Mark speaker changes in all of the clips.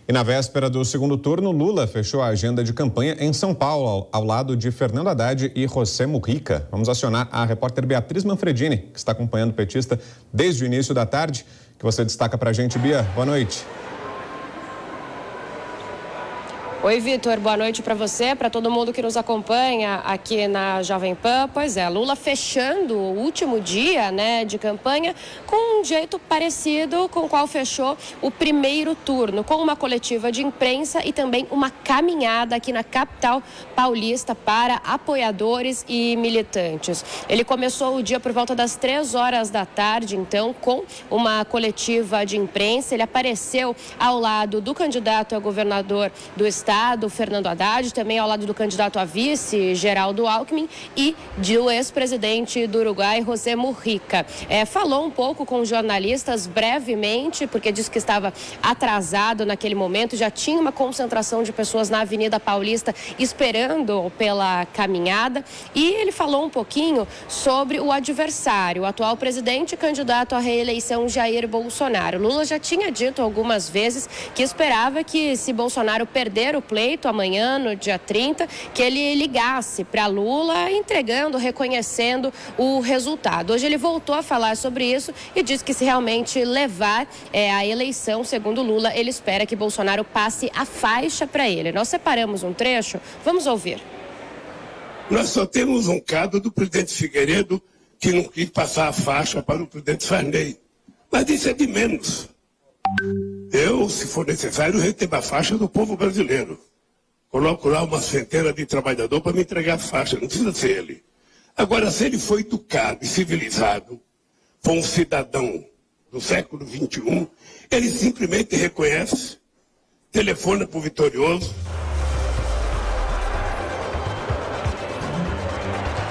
Speaker 1: E na véspera do segundo turno, Lula fechou a agenda de campanha em São Paulo, ao lado de Fernando Haddad e José Mujica. Vamos acionar a repórter Beatriz Manfredini, que está acompanhando o petista desde o início da tarde. Que você destaca para a gente, Bia. Boa noite.
Speaker 2: Oi, Vitor, boa noite para você, para todo mundo que nos acompanha aqui na Jovem Pan. Pois é, Lula fechando o último dia, de campanha com um jeito parecido com o qual fechou o primeiro turno, com uma coletiva de imprensa e também uma caminhada aqui na capital paulista para apoiadores e militantes. Ele começou o dia por volta das 3 horas da tarde, então, com uma coletiva de imprensa. Ele apareceu ao lado do candidato a governador do estado, Fernando Haddad, também ao lado do candidato a vice, Geraldo Alckmin, e do ex-presidente do Uruguai, José Mujica. Falou um pouco com jornalistas brevemente, porque disse que estava atrasado naquele momento, já tinha uma concentração de pessoas na Avenida Paulista esperando pela caminhada, e ele falou um pouquinho sobre o adversário, o atual presidente e candidato à reeleição, Jair Bolsonaro. Lula já tinha dito algumas vezes que esperava que, se Bolsonaro perder o pleito amanhã, no dia 30, que ele ligasse para Lula, entregando, reconhecendo o resultado. Hoje ele voltou a falar sobre isso e disse que, se realmente levar a eleição, segundo Lula, ele espera que Bolsonaro passe a faixa para ele. Nós separamos um trecho, vamos ouvir.
Speaker 3: Nós só temos um caso do presidente Figueiredo que não quis passar a faixa para o presidente Sarney. Mas isso é de menos. Eu, se for necessário, recebo a faixa do povo brasileiro. Coloco lá uma centena de trabalhador para me entregar a faixa, não precisa ser ele. Agora, se ele foi educado e civilizado, for um cidadão do século XXI, ele simplesmente reconhece, telefona para o vitorioso.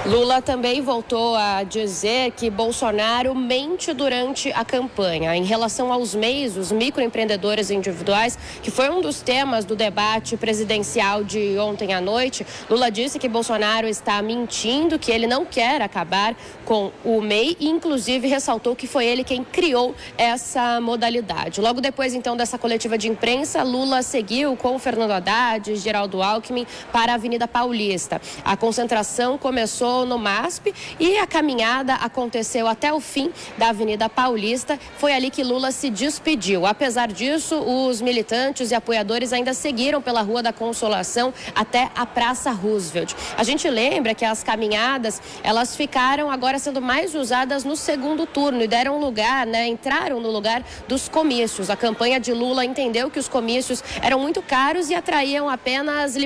Speaker 2: Lula também voltou a dizer que Bolsonaro mente durante a campanha. Em relação aos MEIs, os microempreendedores individuais, que foi um dos temas do debate presidencial de ontem à noite, Lula disse que Bolsonaro está mentindo, que ele não quer acabar com o MEI e, inclusive, ressaltou que foi ele quem criou essa modalidade. Logo depois, então, dessa coletiva de imprensa, Lula seguiu com Fernando Haddad e Geraldo Alckmin para a Avenida Paulista. A concentração começou no MASP e a caminhada aconteceu até o fim da Avenida Paulista. Foi ali que Lula se despediu. Apesar disso, os militantes e apoiadores ainda seguiram pela Rua da Consolação até a Praça Roosevelt. A gente lembra que as caminhadas, elas ficaram agora sendo mais usadas no segundo turno e deram lugar, entraram no lugar dos comícios. A campanha de Lula entendeu que os comícios eram muito caros e atraíam apenas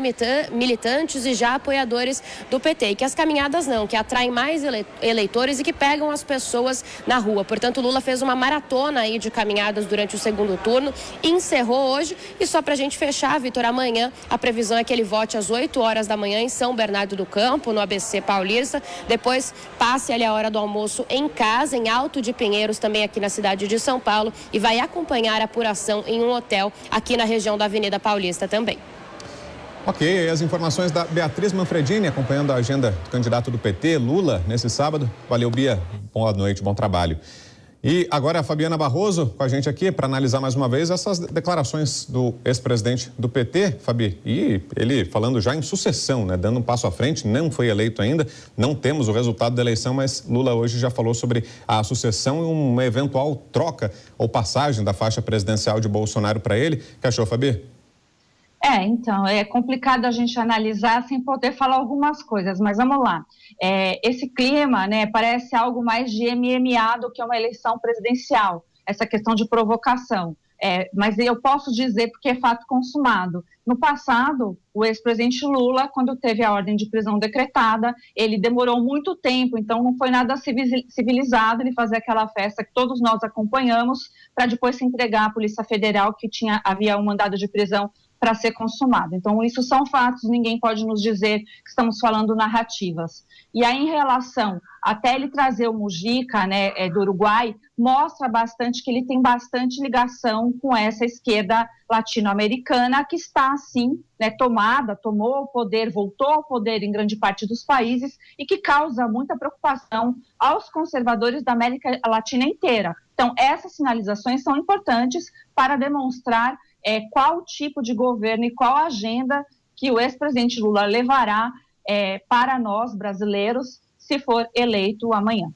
Speaker 2: militantes e já apoiadores do PT, e que as caminhadas não, que atraem mais eleitores e que pegam as pessoas na rua. Portanto, Lula fez uma maratona aí de caminhadas durante o segundo turno, encerrou hoje. E só para a gente fechar, Vitor, amanhã a previsão é que ele vote às 8 horas da manhã em São Bernardo do Campo, no ABC Paulista. Depois passe ali a hora do almoço em casa, em Alto de Pinheiros, também aqui na cidade de São Paulo, e vai acompanhar a apuração em um hotel aqui na região da Avenida Paulista também.
Speaker 1: Ok, as informações da Beatriz Manfredini, acompanhando a agenda do candidato do PT, Lula, nesse sábado. Valeu, Bia. Boa noite, bom trabalho. E agora a Fabiana Barroso com a gente aqui para analisar mais uma vez essas declarações do ex-presidente do PT, Fabi. E ele falando já em sucessão, dando um passo à frente, não foi eleito ainda, não temos o resultado da eleição, mas Lula hoje já falou sobre a sucessão e uma eventual troca ou passagem da faixa presidencial de Bolsonaro para ele. O que achou, Fabi?
Speaker 4: Então, é complicado a gente analisar sem poder falar algumas coisas, mas vamos lá. Esse clima, parece algo mais de MMA do que uma eleição presidencial, essa questão de provocação. Mas eu posso dizer porque é fato consumado. No passado, o ex-presidente Lula, quando teve a ordem de prisão decretada, ele demorou muito tempo, então não foi nada civilizado ele fazer aquela festa que todos nós acompanhamos, para depois se entregar à Polícia Federal, que havia um mandado de prisão para ser consumado. Então, isso são fatos, ninguém pode nos dizer que estamos falando narrativas. E aí, em relação, até ele trazer o Mujica, do Uruguai, mostra bastante que ele tem bastante ligação com essa esquerda latino-americana que está, assim, tomou o poder, voltou ao poder em grande parte dos países e que causa muita preocupação aos conservadores da América Latina inteira. Então, essas sinalizações são importantes para demonstrar qual tipo de governo e qual agenda que o ex-presidente Lula levará para nós, brasileiros, se for eleito amanhã.